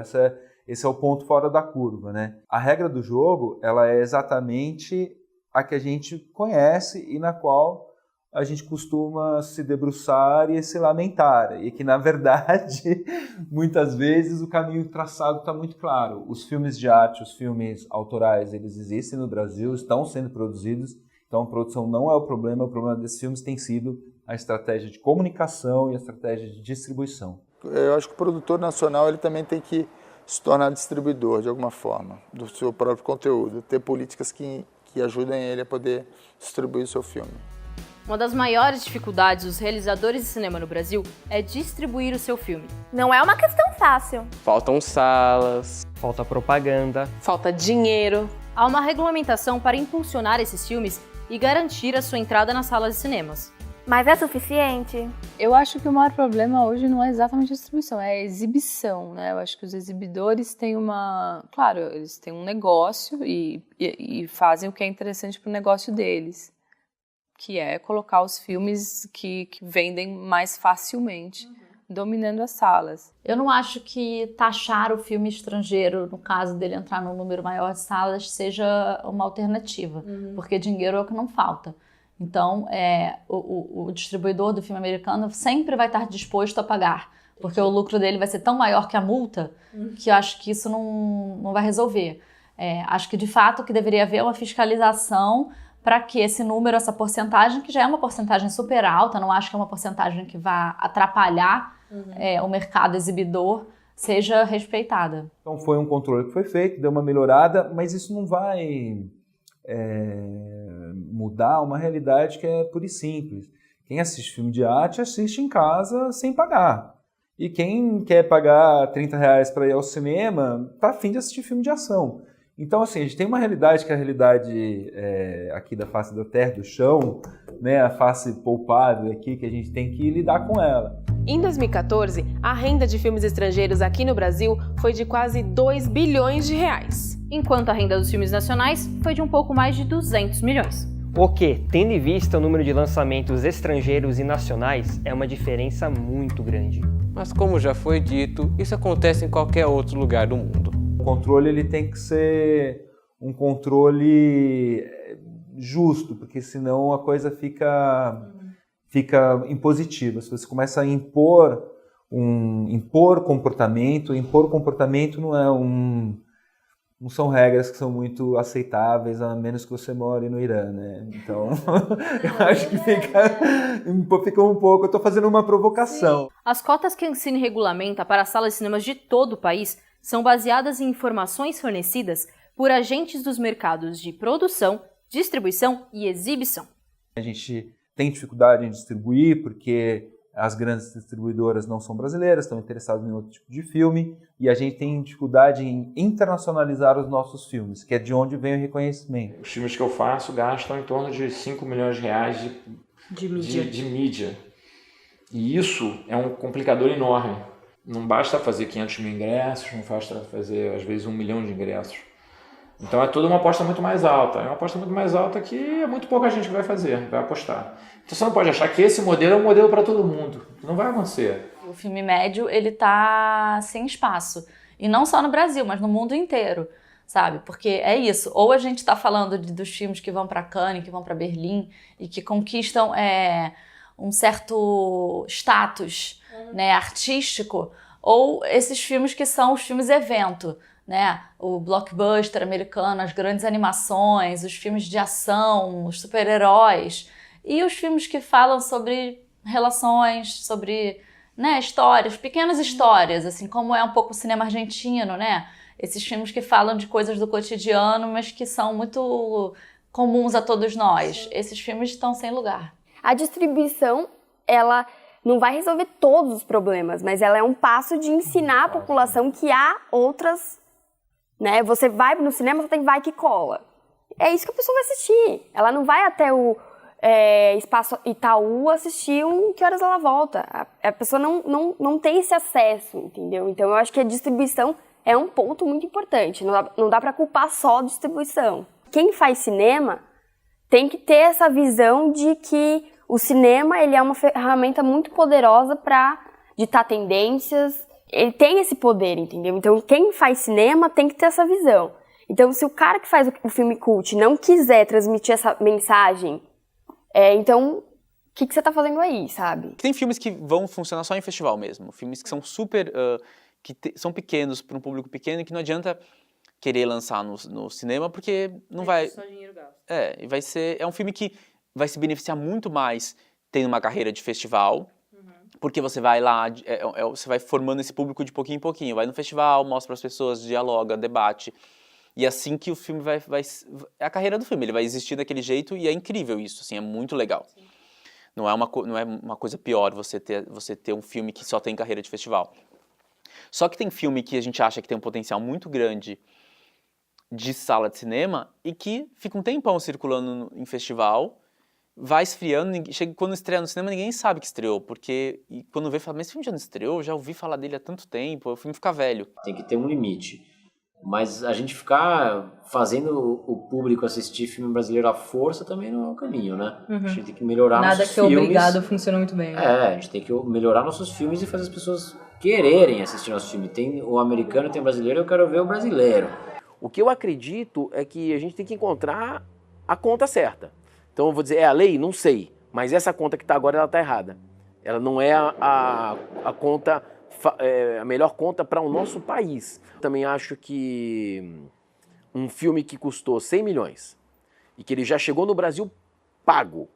Esse é o ponto fora da curva, né? A regra do jogo, ela é exatamente a que a gente conhece e na qual a gente costuma se debruçar e se lamentar. E que, na verdade, muitas vezes o caminho traçado está muito claro. Os filmes de arte, os filmes autorais, eles existem no Brasil, estão sendo produzidos. Então, a produção não é o problema desses filmes tem sido a estratégia de comunicação e a estratégia de distribuição. Eu acho que o produtor nacional ele também tem que se tornar distribuidor, de alguma forma, do seu próprio conteúdo, ter políticas que ajudem ele a poder distribuir o seu filme. Uma das maiores dificuldades dos realizadores de cinema no Brasil é distribuir o seu filme. Não é uma questão fácil. Faltam salas, falta propaganda, falta dinheiro. Há uma regulamentação para impulsionar esses filmes e garantir a sua entrada nas salas de cinemas. Mas é suficiente? Eu acho que o maior problema hoje não é exatamente a distribuição, é a exibição, né? Eu acho que os exibidores têm Claro, eles têm um negócio e fazem o que é interessante para o negócio deles, que é colocar os filmes que vendem mais facilmente, dominando as salas. Eu não acho que taxar o filme estrangeiro, no caso dele entrar num número maior de salas, seja uma alternativa, porque dinheiro é o que não falta. Então, o distribuidor do filme americano sempre vai estar disposto a pagar, porque o lucro dele vai ser tão maior que a multa, que eu acho que isso não vai resolver. Acho que, de fato, o que deveria haver é uma fiscalização para que esse número, essa porcentagem, que já é uma porcentagem super alta, não acho que é uma porcentagem que vá atrapalhar o mercado exibidor, seja respeitada. Então, foi um controle que foi feito, deu uma melhorada, mas isso não vai mudar uma realidade que é pura e simples. Quem assiste filme de arte assiste em casa sem pagar. E quem quer pagar R$30 para ir ao cinema está afim de assistir filme de ação. Então, assim, a gente tem uma realidade que é a realidade aqui da face da terra, do chão, né, a face poupada aqui, que a gente tem que lidar com ela. Em 2014, a renda de filmes estrangeiros aqui no Brasil foi de quase 2 bilhões de reais. Enquanto a renda dos filmes nacionais foi de um pouco mais de 200 milhões. O que, tendo em vista o número de lançamentos estrangeiros e nacionais, é uma diferença muito grande. Mas como já foi dito, isso acontece em qualquer outro lugar do mundo. O controle ele tem que ser um controle justo, porque senão a coisa fica impositiva. Se você começa a impor comportamento não são regras que são muito aceitáveis, a menos que você more no Irã, né? Então, eu acho que fica um pouco... Eu estou fazendo uma provocação. Sim. As cotas que a Ancine regulamenta para salas de cinemas de todo o país são baseadas em informações fornecidas por agentes dos mercados de produção, distribuição e exibição. A gente tem dificuldade em distribuir porque as grandes distribuidoras não são brasileiras, estão interessadas em outro tipo de filme, e a gente tem dificuldade em internacionalizar os nossos filmes, que é de onde vem o reconhecimento. Os filmes que eu faço gastam em torno de 5 milhões de reais de mídia. E isso é um complicador enorme. Não basta fazer 500 mil ingressos, não basta fazer, às vezes, 1 milhão de ingressos. Então é toda uma aposta muito mais alta. É uma aposta muito mais alta que é muito pouca gente que vai apostar. Então você não pode achar que esse modelo é um modelo para todo mundo. Não vai acontecer. O filme médio, ele tá sem espaço. E não só no Brasil, mas no mundo inteiro, sabe? Porque é isso. Ou a gente tá falando dos filmes que vão para Cannes, que vão para Berlim e que conquistam um certo status, né, artístico, ou esses filmes que são os filmes evento, né? O blockbuster americano, as grandes animações, os filmes de ação, os super-heróis e os filmes que falam sobre relações, sobre, né, histórias, pequenas histórias, assim como é um pouco o cinema argentino, né? Esses filmes que falam de coisas do cotidiano, mas que são muito comuns a todos nós. Sim. Esses filmes estão sem lugar. A distribuição, ela não vai resolver todos os problemas, mas ela é um passo de ensinar a população que há outras... Né? Você vai no cinema, você vai que cola. É isso que a pessoa vai assistir. Ela não vai até o Espaço Itaú assistir Que Horas Ela Volta. A pessoa não tem esse acesso, entendeu? Então eu acho que a distribuição é um ponto muito importante. Não dá para culpar só a distribuição. Quem faz cinema tem que ter essa visão de que o cinema ele é uma ferramenta muito poderosa para ditar tendências. Ele tem esse poder, entendeu? Então, quem faz cinema tem que ter essa visão. Então, se o cara que faz o filme cult não quiser transmitir essa mensagem, então que você tá fazendo aí, sabe? Tem filmes que vão funcionar só em festival mesmo. Filmes que são super... são pequenos, para um público pequeno, e que não adianta querer lançar no cinema, porque não vai... Só dinheiro gasto. É um filme que vai se beneficiar muito mais tendo uma carreira de festival, porque você vai lá, você vai formando esse público de pouquinho em pouquinho. Vai no festival, mostra para as pessoas, dialoga, debate. E assim que o filme é a carreira do filme, ele vai existir daquele jeito e é incrível isso, assim, é muito legal. Sim. Não é uma coisa pior você ter um filme que só tem carreira de festival. Só que tem filme que a gente acha que tem um potencial muito grande de sala de cinema e que fica um tempão circulando em festival, vai esfriando, quando estreia no cinema ninguém sabe que estreou, porque quando vê, fala, mas esse filme já não estreou, já ouvi falar dele há tanto tempo, o filme fica velho. Tem que ter um limite. Mas a gente ficar fazendo o público assistir filme brasileiro à força também não é o caminho, né? A gente tem que melhorar nossos filmes. Nada que é obrigado funciona muito bem. Né? A gente tem que melhorar nossos filmes e fazer as pessoas quererem assistir nosso filme. Tem o americano, tem o brasileiro, eu quero ver o brasileiro. O que eu acredito é que a gente tem que encontrar a conta certa. Então eu vou dizer, é a lei? Não sei. Mas essa conta que está agora, ela está errada. Ela não é a conta... a melhor conta para o nosso país. Também acho que um filme que custou 100 milhões e que ele já chegou no Brasil pago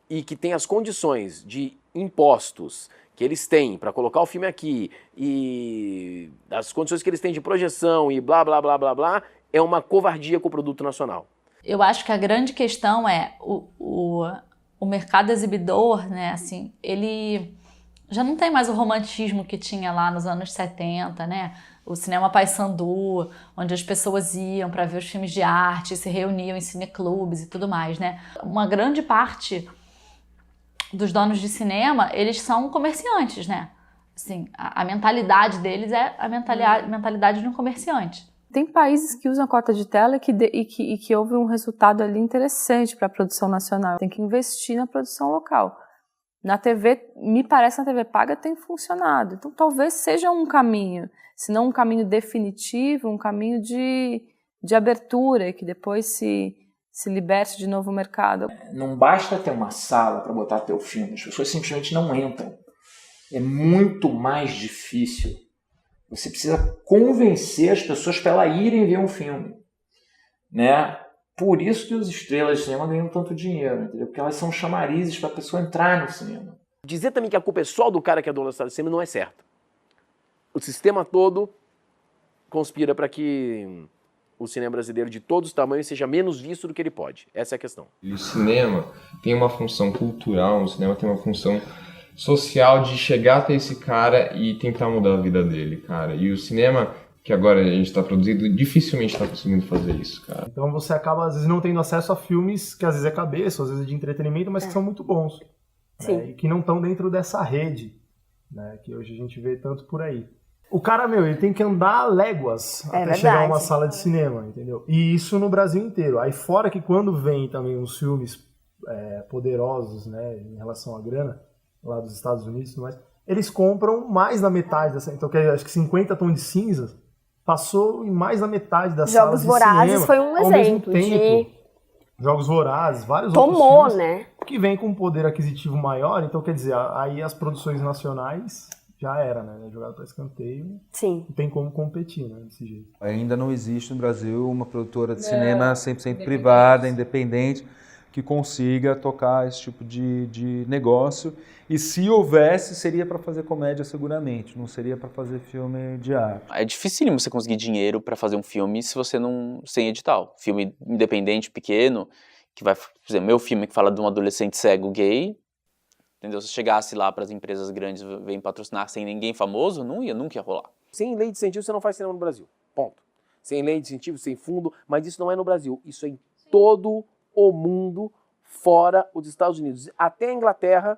e que tem as condições de impostos que eles têm para colocar o filme aqui e as condições que eles têm de projeção e blá, blá, blá, blá, blá, é uma covardia com o produto nacional. Eu acho que a grande questão é o mercado exibidor, né, assim, ele... já não tem mais o romantismo que tinha lá nos anos 70, né? O cinema Paissandu, onde as pessoas iam para ver os filmes de arte, se reuniam em cineclubes e tudo mais, né? Uma grande parte dos donos de cinema, eles são comerciantes, né? Assim, a mentalidade deles é a mentalidade de um comerciante. Tem países que usam a cota de tela e que houve um resultado ali interessante para a produção nacional. Tem que investir na produção local. Na TV, me parece que na TV paga tem funcionado. Então talvez seja um caminho, se não um caminho definitivo, um caminho de abertura, que depois se liberte de novo o mercado. Não basta ter uma sala para botar teu filme, as pessoas simplesmente não entram. É muito mais difícil. Você precisa convencer as pessoas para elas irem ver um filme, né? Por isso que as estrelas de cinema ganham tanto dinheiro, entendeu? Porque elas são chamarizes para a pessoa entrar no cinema. Dizer também que a culpa é só do cara que é dono da sala de cinema não é certo. O sistema todo conspira para que o cinema brasileiro de todos os tamanhos seja menos visto do que ele pode. Essa é a questão. E o cinema tem uma função cultural, o cinema tem uma função social de chegar até esse cara e tentar mudar a vida dele, cara. E o cinema... que agora a gente está produzindo, dificilmente está conseguindo fazer isso, cara. Então você acaba, às vezes, não tendo acesso a filmes que às vezes é cabeça, às vezes é de entretenimento, mas que são muito bons. Sim. Né? E que não estão dentro dessa rede, né? Que hoje a gente vê tanto por aí. O cara, ele tem que andar léguas até chegar a uma sala de cinema, entendeu? E isso no Brasil inteiro. Aí fora que quando vem também uns filmes poderosos, né, em relação à grana, lá dos Estados Unidos e tudo mais, eles compram mais da metade dessa. Então, acho que 50 tons de cinzas passou em mais da metade das salas de cinema. Jogos Vorazes foi um exemplo de... Jogos Vorazes, vários outros filmes, né? Que vem com um poder aquisitivo maior. Então, quer dizer, aí as produções nacionais já era, né? Jogado para escanteio. Sim. Não tem como competir, né? Desse jeito. Ainda não existe no Brasil uma produtora de cinema 100% privada, independente, que consiga tocar esse tipo de negócio. E se houvesse, seria para fazer comédia seguramente, não seria para fazer filme de arte. É dificílimo você conseguir dinheiro para fazer um filme se você não... sem edital. Filme independente, pequeno, que vai... Por exemplo, meu filme que fala de um adolescente cego gay, entendeu? Se chegasse lá para as empresas grandes vêm patrocinar sem ninguém famoso, nunca ia rolar. Sem lei de incentivo você não faz cinema no Brasil, ponto. Sem lei de incentivo, sem fundo, mas isso não é no Brasil, isso é em todo o mundo, fora os Estados Unidos. Até a Inglaterra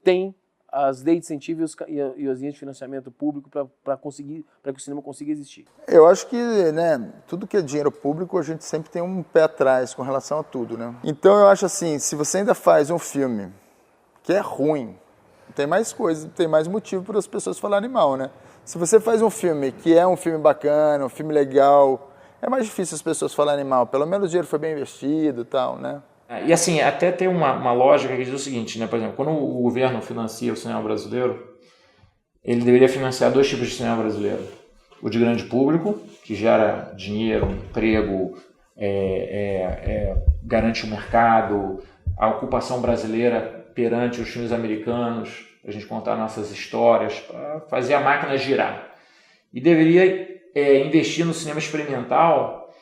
tem as leis de incentivo e as linhas de financiamento público para que o cinema consiga existir. Eu acho que, né, tudo que é dinheiro público, a gente sempre tem um pé atrás com relação a tudo, né? Então eu acho assim, se você ainda faz um filme que é ruim, tem mais coisa, tem mais motivo para as pessoas falarem mal, né? Se você faz um filme que é um filme bacana, um filme legal, é mais difícil as pessoas falarem mal. Pelo menos o dinheiro foi bem investido e tal, né? E assim, até tem uma lógica que diz o seguinte, né? Por exemplo, quando o governo financia o cinema brasileiro, ele deveria financiar 2 tipos de cinema brasileiro. O de grande público, que gera dinheiro, emprego, garante o mercado, a ocupação brasileira perante os filmes americanos, a gente contar nossas histórias, para fazer a máquina girar. E deveria investir no cinema experimental,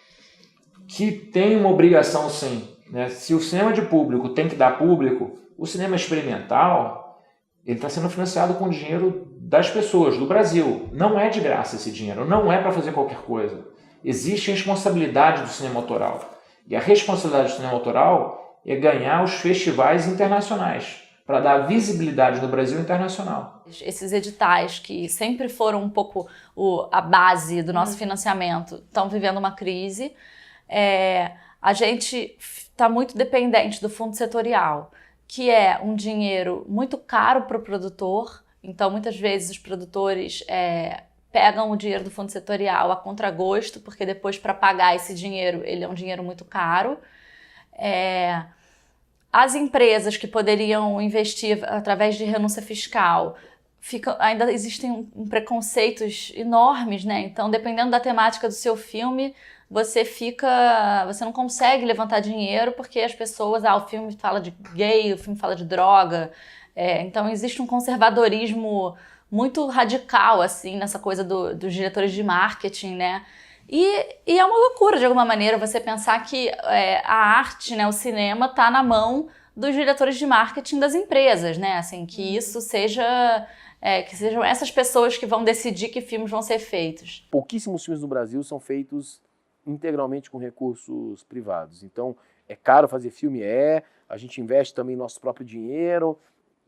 que tem uma obrigação, sim. Né? Se o cinema de público tem que dar público, o cinema experimental ele está sendo financiado com dinheiro das pessoas, do Brasil. Não é de graça esse dinheiro, não é para fazer qualquer coisa. Existe responsabilidade do cinema autoral. E a responsabilidade do cinema autoral é ganhar os festivais internacionais, para dar visibilidade no Brasil internacional. Esses editais, que sempre foram um pouco a base do nosso financiamento, estão vivendo uma crise. A gente está muito dependente do fundo setorial, que é um dinheiro muito caro para o produtor. Então, muitas vezes, os produtores pegam o dinheiro do fundo setorial a contragosto, porque depois, para pagar esse dinheiro, ele é um dinheiro muito caro. As empresas que poderiam investir através de renúncia fiscal, ainda existem preconceitos enormes, né? Então, dependendo da temática do seu filme, você não consegue levantar dinheiro porque as pessoas, o filme fala de gay, o filme fala de droga. Então, existe um conservadorismo muito radical, assim, nessa coisa dos diretores de marketing, né? E é uma loucura, de alguma maneira, você pensar que a arte, né, o cinema, está na mão dos diretores de marketing das empresas, né? Assim, que isso que sejam essas pessoas que vão decidir que filmes vão ser feitos. Pouquíssimos filmes no Brasil são feitos integralmente com recursos privados. Então, é caro fazer filme, a gente investe também nosso próprio dinheiro.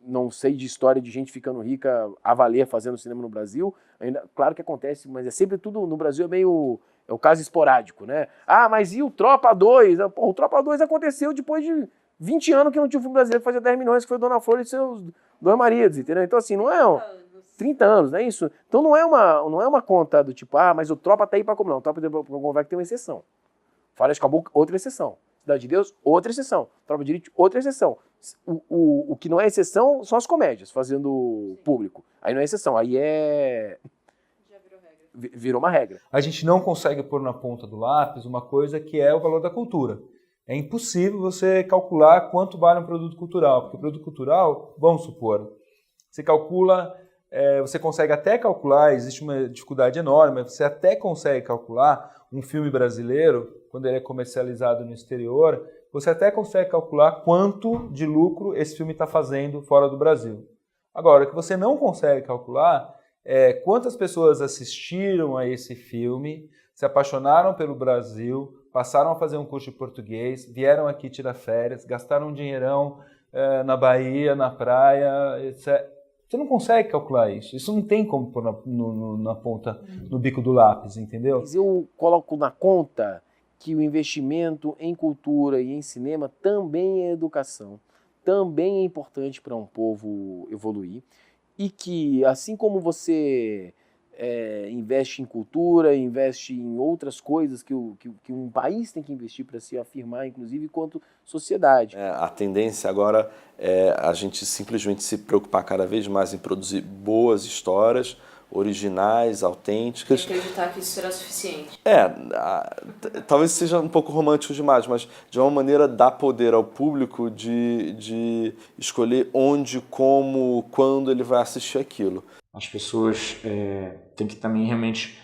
Não sei de história de gente ficando rica a valer fazendo cinema no Brasil. Ainda, claro que acontece, mas é sempre tudo no Brasil é o caso esporádico, né? Mas e o Tropa 2? O Tropa 2 aconteceu depois de 20 anos que não tinha um filme brasileiro que fazia 10 milhões, que foi Dona Flor e seus 2 maridos, entendeu? Então assim, não é 30 anos, não é isso? Então não é uma conta do tipo, mas o Tropa tá aí pra como não. O Tropa vai ter uma exceção. Fala de Caboclo, outra exceção. Cidade de Deus, outra exceção. Tropa de Elite, outra exceção. O que não é exceção são as comédias, fazendo público. Aí não é exceção, aí já virou regra. Virou uma regra. A gente não consegue pôr na ponta do lápis uma coisa que é o valor da cultura. É impossível você calcular quanto vale um produto cultural, porque o produto cultural, vamos supor, você calcula, você consegue até calcular, existe uma dificuldade enorme, mas você até consegue calcular um filme brasileiro, quando ele é comercializado no exterior, você até consegue calcular quanto de lucro esse filme está fazendo fora do Brasil. Agora, o que você não consegue calcular é quantas pessoas assistiram a esse filme, se apaixonaram pelo Brasil, passaram a fazer um curso de português, vieram aqui tirar férias, gastaram um dinheirão na Bahia, na praia, etc. Você não consegue calcular isso. Isso não tem como pôr na ponta, no bico do lápis, entendeu? Mas eu coloco na conta que o investimento em cultura e em cinema também é educação, também é importante para um povo evoluir, e que, assim como você investe em cultura, investe em outras coisas que um país tem que investir para se afirmar, inclusive, enquanto sociedade. A tendência agora é a gente simplesmente se preocupar cada vez mais em produzir boas histórias, originais, autênticas. E acreditar que isso será suficiente. Talvez seja um pouco romântico demais, mas de uma maneira dá poder ao público de escolher onde, como, quando ele vai assistir aquilo. As pessoas têm que também realmente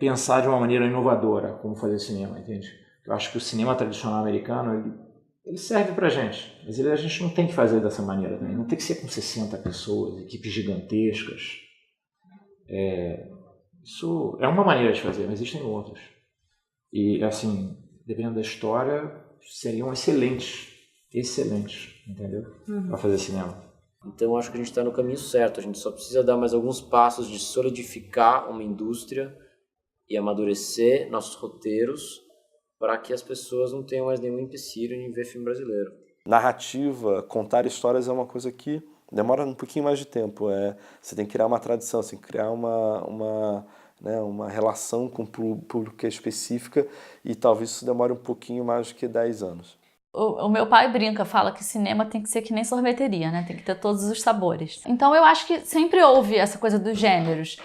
pensar de uma maneira inovadora como fazer cinema, entende? Eu acho que o cinema tradicional americano ele serve pra gente, mas a gente não tem que fazer dessa maneira também. Não tem que ser com 60 pessoas, equipes gigantescas. Isso é uma maneira de fazer, mas existem outras. E, assim, dependendo da história, seriam excelentes, entendeu? Para fazer cinema. Então, acho que a gente está no caminho certo. A gente só precisa dar mais alguns passos de solidificar uma indústria e amadurecer nossos roteiros para que as pessoas não tenham mais nenhum empecilho em ver filme brasileiro. Narrativa, contar histórias é uma coisa que demora um pouquinho mais de tempo. Você tem que criar uma tradição, você tem que criar uma relação com o público que é específica, e talvez isso demore um pouquinho mais do que 10 anos. O meu pai brinca, fala que cinema tem que ser que nem sorveteria, né? Tem que ter todos os sabores. Então eu acho que sempre houve essa coisa dos gêneros.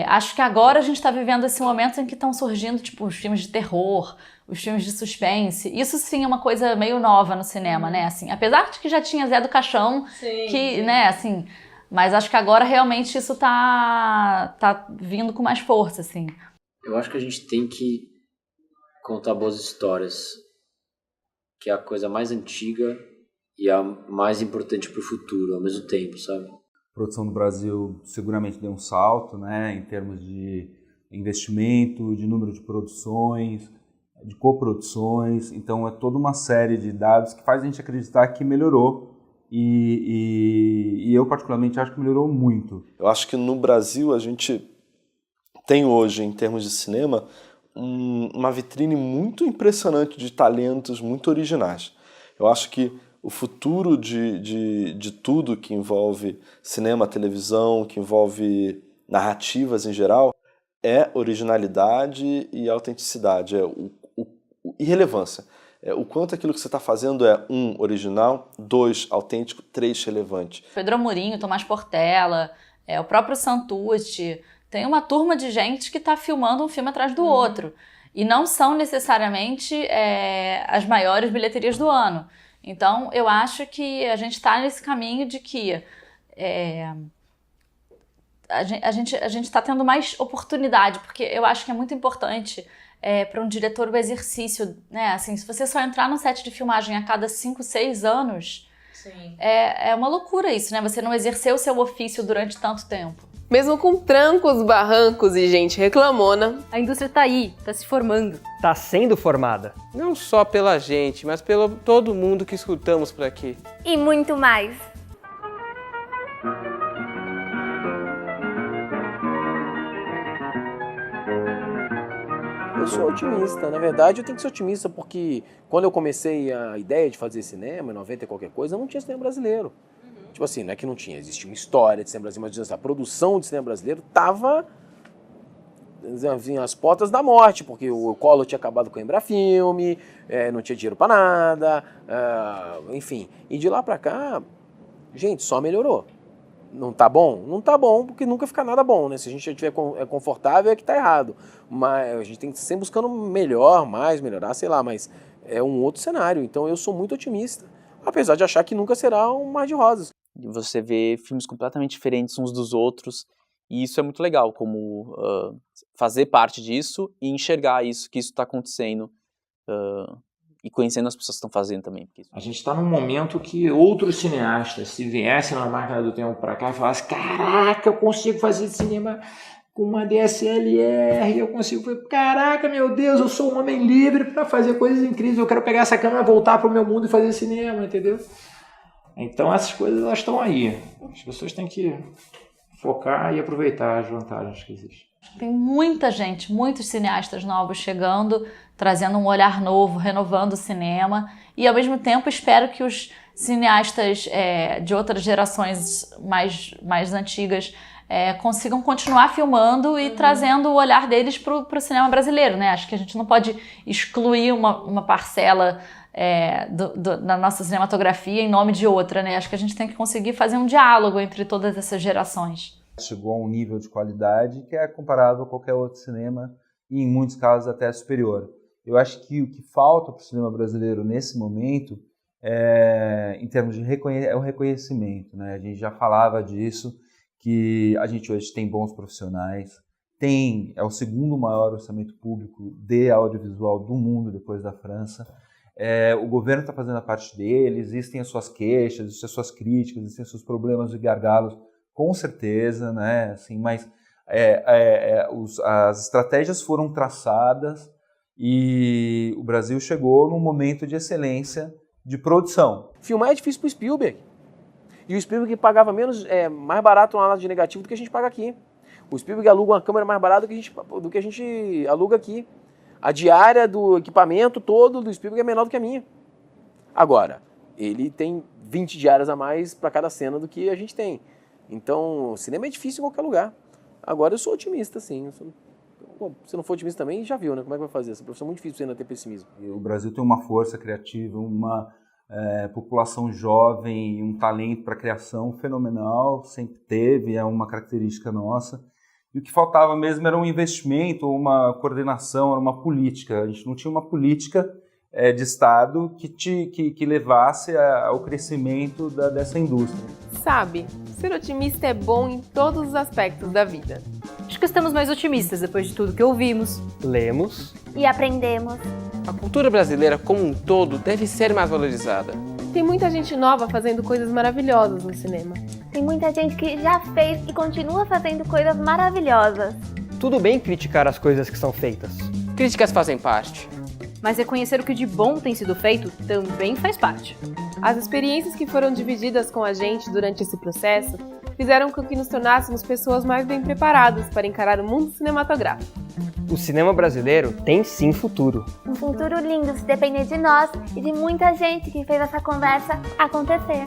Acho que agora a gente está vivendo esse momento em que estão surgindo tipo, os filmes de terror, os filmes de suspense. Isso sim é uma coisa meio nova no cinema, né? Assim, apesar de que já tinha Zé do Caixão, sim. Né? Assim, mas acho que agora realmente isso tá vindo com mais força, assim. Eu acho que a gente tem que contar boas histórias, que é a coisa mais antiga e a mais importante para o futuro, ao mesmo tempo, sabe? A produção do Brasil seguramente deu um salto, né, em termos de investimento, de número de produções, de coproduções. Então é toda uma série de dados que faz a gente acreditar que melhorou e eu particularmente acho que melhorou muito. Eu acho que no Brasil a gente tem hoje, em termos de cinema, uma vitrine muito impressionante de talentos muito originais. Eu acho que o futuro de tudo que envolve cinema, televisão, que envolve narrativas em geral, é originalidade e autenticidade, e relevância. O quanto aquilo que você está fazendo é 1, original, 2, autêntico, 3, relevante. Pedro Amorim, Tomás Portela, o próprio Santucci. Tem uma turma de gente que está filmando um filme atrás do outro. E não são necessariamente as maiores bilheterias do ano. Então, eu acho que a gente está nesse caminho de que a gente está tendo mais oportunidade, porque eu acho que é muito importante para um diretor o exercício, né? Assim, se você só entrar no set de filmagem a cada 5, 6 anos, sim. É uma loucura isso, né? Você não exercer o seu ofício durante tanto tempo. Mesmo com trancos, barrancos e gente reclamona, a indústria tá aí, tá se formando. Tá sendo formada. Não só pela gente, mas pelo todo mundo que escutamos por aqui. E muito mais. Eu sou otimista. Na verdade, eu tenho que ser otimista porque quando eu comecei a ideia de fazer cinema, em 90 e qualquer coisa, não tinha cinema brasileiro. Tipo assim, não é que não tinha, existia uma história de cinema brasileiro, mas a produção de cinema brasileiro estava às portas da morte, porque o Collor tinha acabado com o Embrafilme, não tinha dinheiro para nada, enfim. E de lá para cá, gente, só melhorou. Não tá bom? Não tá bom, porque nunca fica nada bom, né? Se a gente estiver confortável, é que tá errado. Mas a gente tem que sempre buscando melhorar, sei lá, mas é um outro cenário. Então eu sou muito otimista, apesar de achar que nunca será um mar de rosas. Você vê filmes completamente diferentes uns dos outros, e isso é muito legal, como fazer parte disso e enxergar isso, que isso está acontecendo, e conhecendo as pessoas que estão fazendo também. A gente está num momento que outros cineastas, se viessem na máquina do tempo para cá e falassem: caraca, eu consigo fazer cinema com uma DSLR, eu consigo, caraca, meu Deus, eu sou um homem livre para fazer coisas incríveis, eu quero pegar essa câmera, voltar para o meu mundo e fazer cinema, entendeu? Então essas coisas, elas estão aí. As pessoas têm que focar e aproveitar as vantagens que existem. Tem muita gente, muitos cineastas novos chegando, trazendo um olhar novo, renovando o cinema. E ao mesmo tempo espero que os cineastas de outras gerações mais antigas consigam continuar filmando e trazendo o olhar deles para o cinema brasileiro, né? Acho que a gente não pode excluir uma parcela da nossa cinematografia em nome de outra, né? Acho que a gente tem que conseguir fazer um diálogo entre todas essas gerações. Chegou a um nível de qualidade que é comparável a qualquer outro cinema e, em muitos casos, até superior. Eu acho que o que falta para o cinema brasileiro nesse momento, em termos de é o reconhecimento, né? A gente já falava disso, que a gente hoje tem bons profissionais, é o segundo maior orçamento público de audiovisual do mundo, depois da França. O governo está fazendo a parte dele, existem as suas queixas, existem as suas críticas, existem os seus problemas e gargalos, com certeza, né? Assim, mas as estratégias foram traçadas e o Brasil chegou num momento de excelência de produção. Filmar é difícil para o Spielberg. E o Spielberg pagava mais barato uma análise de negativo do que a gente paga aqui. O Spielberg aluga uma câmera mais barata do que a gente aluga aqui. A diária do equipamento todo do Spielberg é menor do que a minha. Agora, ele tem 20 diárias a mais para cada cena do que a gente tem. Então, o cinema é difícil em qualquer lugar. Agora, eu sou otimista, sim. pô, se não for otimista também, já viu, né? Como é que vai fazer? Essa profissão é muito difícil ainda ter pessimismo. O Brasil tem uma força criativa, uma população jovem, um talento para criação fenomenal, sempre teve, é uma característica nossa. E o que faltava mesmo era um investimento, uma coordenação, era uma política. A gente não tinha uma política de Estado que levasse ao crescimento dessa indústria. Sabe, ser otimista é bom em todos os aspectos da vida. Acho que estamos mais otimistas depois de tudo que ouvimos, lemos e aprendemos. A cultura brasileira como um todo deve ser mais valorizada. Tem muita gente nova fazendo coisas maravilhosas no cinema. Tem muita gente que já fez e continua fazendo coisas maravilhosas. Tudo bem criticar as coisas que são feitas. Críticas fazem parte. Mas reconhecer o que de bom tem sido feito também faz parte. As experiências que foram divididas com a gente durante esse processo fizeram com que nos tornássemos pessoas mais bem preparadas para encarar o mundo cinematográfico. O cinema brasileiro tem sim futuro. Um futuro lindo se depender de nós e de muita gente que fez essa conversa acontecer.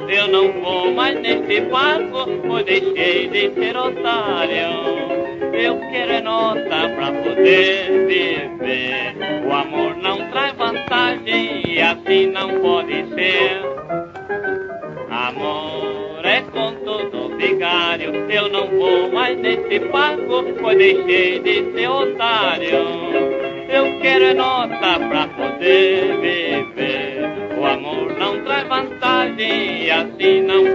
Eu não vou mais nesse barco, pois deixei de ser otário. Eu quero é nota pra poder viver. O amor não traz vantagem e assim não pode ser. Amor é com todo vigário. Eu não vou mais nesse barco, pois deixei de ser otário. Eu quero é nota pra poder viver. O amor não traz vantagem e assim não